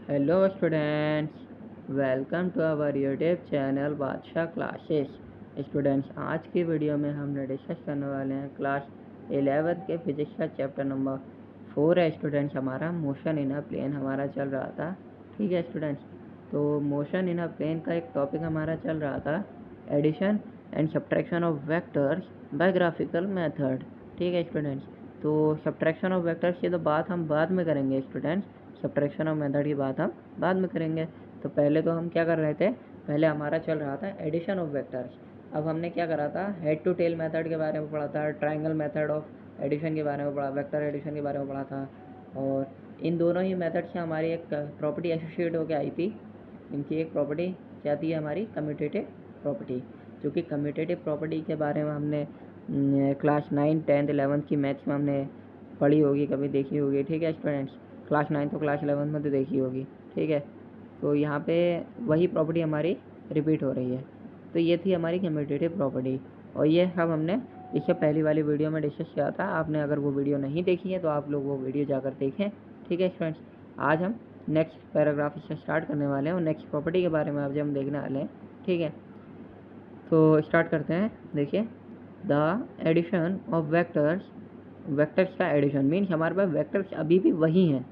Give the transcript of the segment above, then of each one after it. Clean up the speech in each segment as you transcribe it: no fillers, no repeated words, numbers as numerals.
Hello students, welcome to our YouTube channel Badshah classes. Students, आज की video में हमने डिस्कस करने वाले हैं क्लास 11 के फिजिक्स का चैप्टर नंबर 4 है। स्टूडेंट्स, हमारा मोशन इन अ प्लेन हमारा चल रहा था। ठीक है स्टूडेंट्स, तो मोशन इन अ प्लेन का एक टॉपिक हमारा चल रहा था addition and subtraction of vectors by graphical method. ठीक है स्टूडेंट्स, तो सब्ट्रैक्शन ऑफ वेक्टर्स की तो बात हम बाद में करेंगे स्टूडेंट्स, सब्ट्रैक्शन ऑफ मेथड की बात हम बाद में करेंगे। तो पहले तो हम क्या कर रहे थे, पहले हमारा चल रहा था एडिशन ऑफ वेक्टर्स। अब हमने क्या करा था, हेड टू टेल मेथड के बारे में पढ़ा था, ट्रायंगल मेथड ऑफ एडिशन के बारे में पढ़ा, वेक्टर एडिशन के बारे में पढ़ा था। और इन दोनों ही मेथड से हमारी एक प्रॉपर्टी एसोसिएट होकर आई थी। इनकी एक प्रॉपर्टी क्या थी हमारी, कम्यूटेटिव प्रॉपर्टी, जो कि कम्यूटेटिव प्रॉपर्टी के बारे में हमने क्लास 9, 10, 11 की मैथ्स में हमने पढ़ी होगी, कभी देखी होगी। ठीक है स्टूडेंट्स, क्लास 9 तो क्लास 11 में तो देखी होगी। ठीक है, तो यहाँ पे वही प्रॉपर्टी हमारी रिपीट हो रही है। तो ये थी हमारी कम्यूटेटिव प्रॉपर्टी, और ये सब हमने इससे पहली वाली वीडियो में डिस्कस किया था। आपने अगर वो वीडियो नहीं देखी है तो आप लोग वो वीडियो जाकर देखें। ठीक है स्टूडेंट्स, आज हम नेक्स्ट पैराग्राफ इससे स्टार्ट करने वाले हैं और नेक्स्ट प्रॉपर्टी के बारे में आज हम देखने वाले हैं। ठीक है, तो स्टार्ट करते हैं। देखिए, the addition of vectors, vectors का एडिशन मीन्स हमारे पास वेक्टर्स अभी भी वही हैं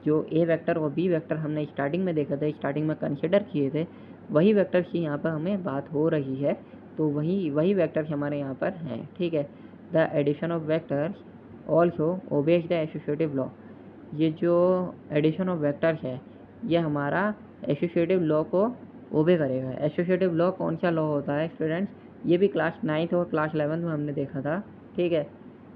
जो ए वेक्टर और बी वेक्टर हमने स्टार्टिंग में देखा था, स्टार्टिंग में कंसिडर किए थे, वही वेक्टर्स की यहाँ पर हमें बात हो रही है। तो वही वेक्टर्स हमारे यहाँ पर हैं। ठीक है, the addition of vectors also obeys the associative law. ये जो एडिशन ऑफ वेक्टर्स है ये हमारा एसोसिएटिव लॉ को ओबे करेगा। एसोसिएटिव लॉ कौन सा लॉ होता है स्टूडेंट्स, ये भी क्लास 9 और क्लास 11 में हमने देखा था। ठीक है,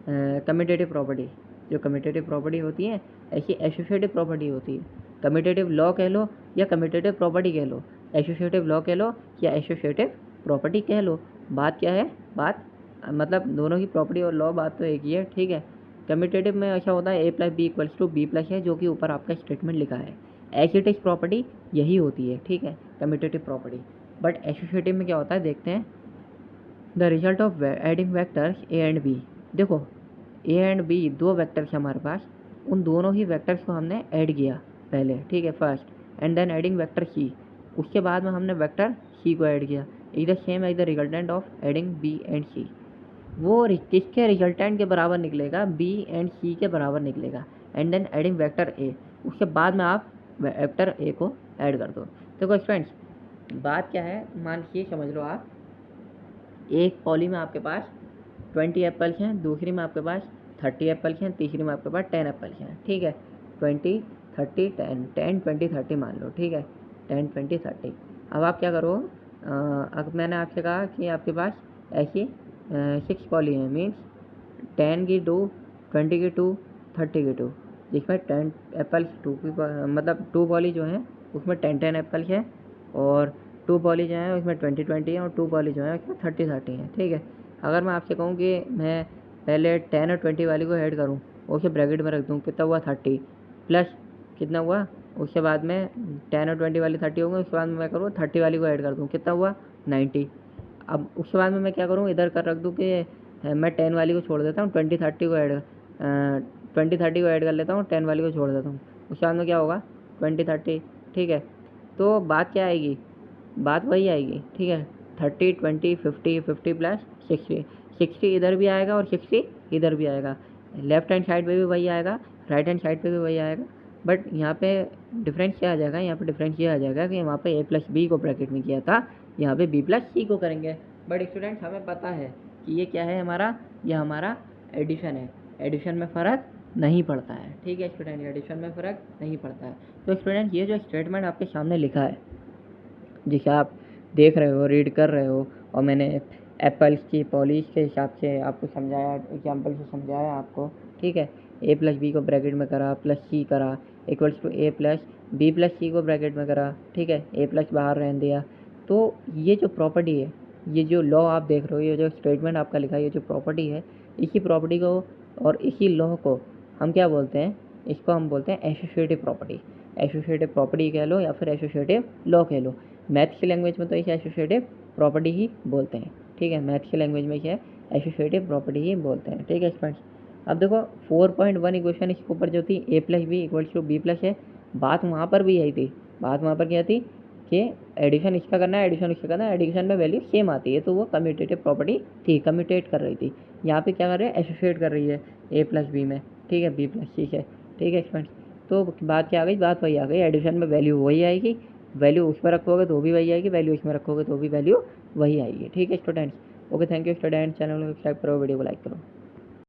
कम्यूटेटिव प्रॉपर्टी, जो कम्यूटेटिव प्रॉपर्टी होती है ऐसी एसोसिएटिव प्रॉपर्टी होती है। कम्यूटेटिव लॉ कह लो या कम्यूटेटिव प्रॉपर्टी कह लो, एसोसिएटिव लॉ कह लो या एसोसिएटिव प्रॉपर्टी कह लो, बात क्या है, बात मतलब दोनों की प्रॉपर्टी और लॉ बात तो एक ही है। ठीक है, कम्यूटेटिव में ऐसा होता है A plus B equals to B plus है, जो कि ऊपर आपका स्टेटमेंट लिखा है। एसोसिएटिव प्रॉपर्टी यही होती है। ठीक है, कम्यूटेटिव प्रॉपर्टी। बट एसोसिएटिव में क्या होता है, देखते हैं। The result of adding vectors a and b. देखो, ए एंड बी दो वेक्टर्स हैं हमारे पास, उन दोनों ही वेक्टर्स को हमने ऐड किया पहले। ठीक है, first and then adding vector c, उसके बाद में हमने वेक्टर सी को ऐड किया। इधर same as the resultant of adding B and C, वो किसके रिजल्टेंट के बराबर निकलेगा, बी एंड सी के बराबर निकलेगा। And then adding vector A, उसके बाद में आप वेक्टर ए को ऐड कर दो। देखो स्टूडेंट्स, बात क्या है, मान लीजिए समझ लो आप, एक पॉली में आपके पास 20 एप्पल्स हैं, दूसरी में आपके पास 30 एप्पल्स हैं, तीसरी में आपके पास 10 एप्पल्स हैं। ठीक है, 20, 30, 10, 10, 20, 30 मान लो। ठीक है, 10, 20, 30। अब आप क्या करो, अब मैंने आपसे कहा कि आपके पास ऐसी 6 पॉली हैं, मीन्स 10 की 2, 20 की 2, 30 की 2, जिसमें 10 एप्पल्स मतलब 2 पॉली जो हैं उसमें 10 एप्पल्स हैं, और 2 पॉली जो है उसमें 20 है, और 2 पॉली जो है उसमें 30 है। ठीक है, अगर मैं आपसे कहूँ कि मैं पहले 10 और 20 वाली को ऐड करूँ, उसे ब्रैकेट में रख दूँ, कितना हुआ 30, प्लस कितना हुआ, उसके बाद में 10 और 20 वाली 30 हो गई, उसके बाद में मैं करूँ 30 वाली को ऐड कर दूँ, कितना हुआ 90। अब उसके बाद में मैं क्या करूँ, इधर कर रख दूँ कि मैं 10 वाली को छोड़ देता हूँ, 20, 30 को ऐड 20, 30 को ऐड कर लेता हूँ, 10 वाली को छोड़ देता हूँ, उसके बाद में क्या होगा 20, 30। ठीक है, तो बात क्या आएगी, बात वही आएगी। ठीक है, 30, 20, 50, 50 प्लस 60, 60 इधर भी आएगा और 60 इधर भी आएगा। लेफ्ट हैंड साइड पे भी वही आएगा, राइट हैंड साइड पे भी वही आएगा। बट यहाँ पे डिफरेंस क्या आ जाएगा, यहाँ पे डिफरेंस ये आ जाएगा कि वहाँ पे ए प्लस बी को ब्रैकेट में किया था, यहाँ पे बी प्लस सी को करेंगे। बट स्टूडेंट्स, हमें पता है कि ये क्या है हमारा, ये हमारा एडिशन है, एडिशन में फ़र्क नहीं पड़ता है। ठीक है स्टूडेंट, एडिशन में फ़र्क नहीं पड़ता है। तो स्टूडेंट, ये जो स्टेटमेंट आपके सामने लिखा है, जिसे आप देख रहे हो, रीड कर रहे हो, और मैंने एप्पल्स की पॉलिश के हिसाब से आपको समझाया, एग्जाम्पल से समझाया आपको। ठीक है, ए प्लस बी को ब्रैकेट में करा, प्लस सी करा, equals to A plus B plus C को ब्रैकेट में करा। ठीक है, ए प्लस बाहर रहने दिया। तो ये जो प्रॉपर्टी है, ये जो लॉ आप देख रहे हो, ये जो स्टेटमेंट आपका लिखा है, ये जो प्रॉपर्टी है, इसी प्रॉपर्टी को और इसी लॉ को हम क्या बोलते हैं, इसको हम बोलते हैं एसोसिएटिव प्रॉपर्टी। एसोसिएटिव प्रॉपर्टी कह लो या फिर एसोसिएटिव लॉ कह लो, मैथ्स की लैंग्वेज में तो इसे एसोसिएटिव प्रॉपर्टी ही बोलते हैं। ठीक है, मैथ्स की लैंग्वेज में इसे एसोसिएटिव प्रॉपर्टी ही बोलते हैं। ठीक है स्टूडेंट्स, अब देखो 4.1 इक्वेशन इसके ऊपर जो थी, A plus B equals to B plus है, बात वहाँ पर भी यही थी, बात वहाँ पर क्या थी कि एडिशन इसका करना है, एडिशन इसका करना है, एडिशन में वैल्यू सेम आती है, तो वो कम्यूटेटिव प्रॉपर्टी थी, कम्यूटेट कर रही थी। यहाँ पे क्या कर रहे हैं, एसोसिएट कर रही है ए प्लस बी में, ठीक है, बी प्लस सी है, ठीक है स्टूडेंट्स। तो बात क्या आ गई, बात वही आ गई, एडिशन में वैल्यू वही आएगी, वैल्यू उस पर रखोगे तो भी वही आएगी, वैल्यू इसमें रखोगे तो भी वैल्यू वही आएगी, ठीक है students. Okay, thank you students, channel को सब्सक्राइब करो, वीडियो को लाइक करो।